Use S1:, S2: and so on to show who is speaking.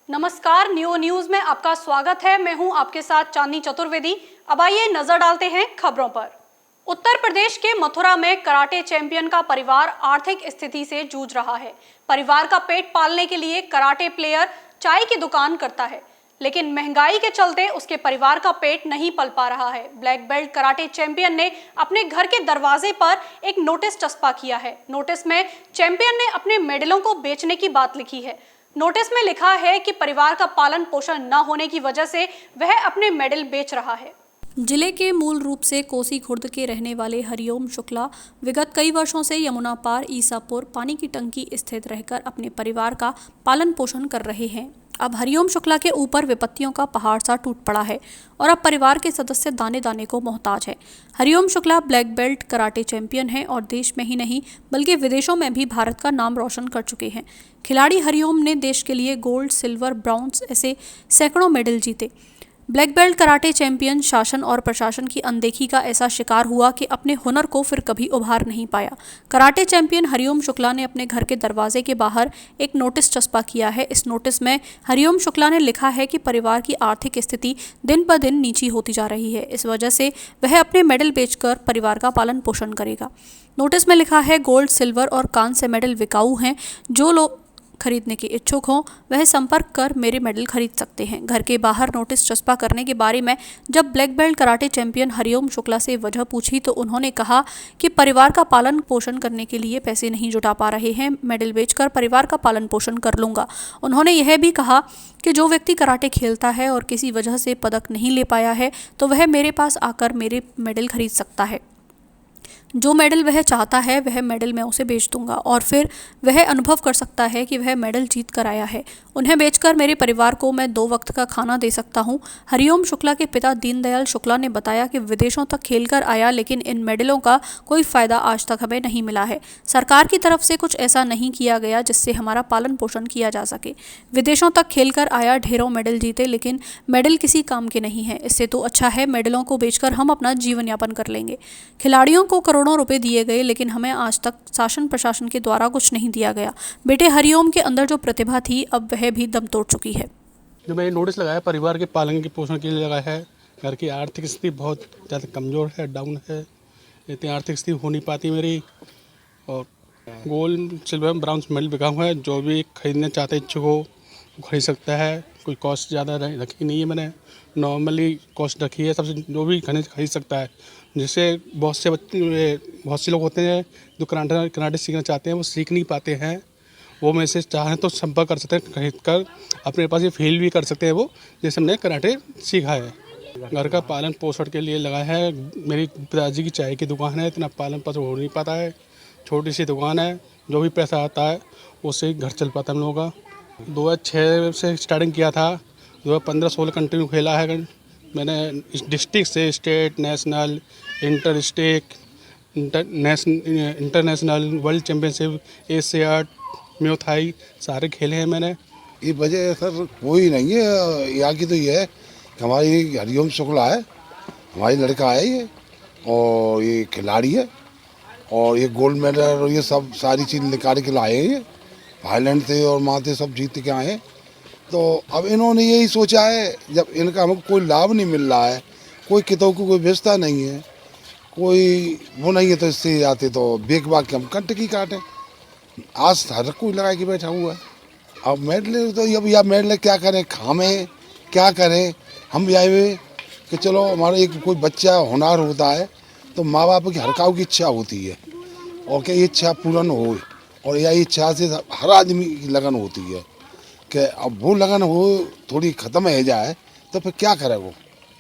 S1: नमस्कार, new news में आपका स्वागत है। मैं हूं आपके साथ चांदनी चतुर्वेदी। अब आइए नजर डालते हैं खबरों पर। उत्तर प्रदेश के मथुरा में कराटे चैंपियन का परिवार आर्थिक स्थिति से जूझ रहा है। परिवार का पेट पालने के लिए कराटे प्लेयर चाय की दुकान करता है, लेकिन महंगाई के चलते उसके परिवार का पेट नहीं पल पा रहा है। ब्लैक बेल्ट कराटे चैंपियन ने अपने घर के दरवाजे पर एक नोटिस चस्पा किया है। नोटिस में चैंपियन ने अपने मेडलों को बेचने की बात लिखी है। नोटिस में लिखा है कि परिवार का पालन पोषण न होने की वजह से वह अपने मेडल बेच रहा है। जिले के मूल रूप से कोसी खुर्द के रहने वाले हरिओम शुक्ला विगत कई वर्षों से यमुना पार ईसापुर पानी की टंकी स्थित रहकर अपने परिवार का पालन पोषण कर रहे हैं। अब हरिओम शुक्ला के ऊपर विपत्तियों का पहाड़ सा टूट पड़ा है और अब परिवार के सदस्य दाने दाने को मोहताज है। Hariom Shukla black belt karate champion हैं और देश में ही नहीं बल्कि विदेशों में भी भारत का नाम रोशन कर चुके हैं। खिलाड़ी हरिओम ने देश के लिए गोल्ड, सिल्वर, ब्रॉन्ज ऐसे सैकड़ों मेडल जीते। ब्लैक बेल्ट कराटे चैंपियन शासन और प्रशासन की अनदेखी का ऐसा शिकार हुआ कि अपने हुनर को फिर कभी उभार नहीं पाया। कराटे चैंपियन हरिओम शुक्ला ने अपने घर के दरवाजे के बाहर एक नोटिस चस्पा किया है। इस नोटिस में हरिओम शुक्ला ने लिखा है कि परिवार की आर्थिक स्थिति दिन ब दिन नीची होती जा रही है। इस वजह से वह अपने मेडल बेचकर परिवार का पालन पोषण करेगा। नोटिस में लिखा है, गोल्ड, सिल्वर और कांस्य मेडल बिकाऊ हैं। जो लोग खरीदने के इच्छुक हों वह संपर्क कर मेरे मेडल खरीद सकते हैं। घर के बाहर नोटिस चस्पा करने के बारे में जब black belt karate champion Hariom Shukla से वजह पूछी तो उन्होंने कहा कि परिवार का पालन पोषण करने के लिए पैसे नहीं जुटा पा रहे हैं, मेडल बेचकर परिवार का पालन पोषण कर लूँगा। उन्होंने यह भी कहा कि जो व्यक्ति कराटे खेलता है और किसी वजह से पदक नहीं ले पाया है तो वह मेरे पास आकर मेरे मेडल खरीद सकता है। जो मेडल वह चाहता है वह मेडल मैं उसे बेच दूंगा और फिर वह अनुभव कर सकता है कि वह मेडल जीत कर आया है। उन्हें बेचकर मेरे परिवार को मैं 2 वक्त का खाना दे सकता हूं। हरिओम शुक्ला के पिता दीनदयाल शुक्ला ने बताया कि विदेशों तक खेलकर आया, लेकिन इन मेडलों का कोई फायदा आज तक हमें नहीं मिला है। सरकार की तरफ से कुछ ऐसा नहीं किया गया जिससे हमारा पालन पोषण किया जा सके। विदेशों तक खेलकर आया, ढेरों मेडल जीते, लेकिन मेडल किसी काम के नहीं है। इससे तो अच्छा है मेडलों को बेचकर हम अपना जीवन यापन कर लेंगे। खिलाड़ियों को करोड़ों रुपए दिए गए, लेकिन हमें आज तक शासन प्रशासन के द्वारा कुछ नहीं दिया गया। बेटे हरिओम के अंदर जो प्रतिभा थी अब वह भी दम तोड़ चुकी है।
S2: जो मैंने नोटिस लगाया परिवार के पालन के पोषण के लिए लगाया है। घर की आर्थिक स्थिति बहुत ज़्यादा कमज़ोर है, डाउन है। इतनी आर्थिक स्थिति हो नहीं पाती मेरी। और गोल्ड, सिल्वर, ब्रॉन्ज मेडल बिका हुआ है। जो भी खरीदना चाहते इच्छुक हो वो खरीद सकता है। कोई कॉस्ट ज़्यादा रखी नहीं है, मैंने नॉर्मली कॉस्ट रखी है। सबसे जो भी खरीद सकता है, जिससे बहुत से लोग होते हैं जो कराटे सीखना चाहते हैं वो सीख नहीं पाते हैं। वो मेरे से चाहें तो संपर्क कर सकते हैं, खरीद कर अपने पास ये फील भी कर सकते हैं वो, जैसे हमने कराटे सीखा है। घर का पालन पोषण के लिए लगाया है। मेरी पिताजी की चाय की दुकान है, इतना पालन पोषण हो नहीं पाता है। छोटी सी दुकान है, जो भी पैसा आता है उससे ही घर चल पाता है हम लोगों का। 2006 से स्टार्टिंग किया था, 2015-16 कंटिन्यू खेला है मैंने। डिस्ट्रिक्ट से state, national, inter state, international, world championship, Asiad, Muay Thai सारे खेले हैं मैंने।
S3: ये वजह सर कोई नहीं है यहाँ की, तो ये है कि हमारी हरिओम शुक्ला है, हमारी लड़का है ये, और ये खिलाड़ी है और ये गोल्ड मेडल और ये सब सारी चीज़ निकाल के लाए हैं। ये थाईलैंड से और वहाँ से सब जीत के आए हैं। तो अब इन्होंने यही सोचा है, जब इनका हमको कोई लाभ नहीं मिल रहा है, कोई कितों को कोई व्यवस्था नहीं है, कोई वो नहीं है, तो इससे आते तो बेक बाग के हम कंटकी काटें। आज हर कोई लगा के बैठा हुआ है। अब मेडल तो अब या मेडल क्या करें, खामें क्या करें। हम भी आए हुए कि चलो हमारा एक कोई बच्चा हुनर होता है तो माँ बाप की हरकाव की इच्छा होती है और क्या ये इच्छा पूर्ण हो, और यह इच्छा से हर आदमी की लगन होती है कि अब वो लगन हो थोड़ी ख़त्म हो जाए तो फिर क्या करे वो।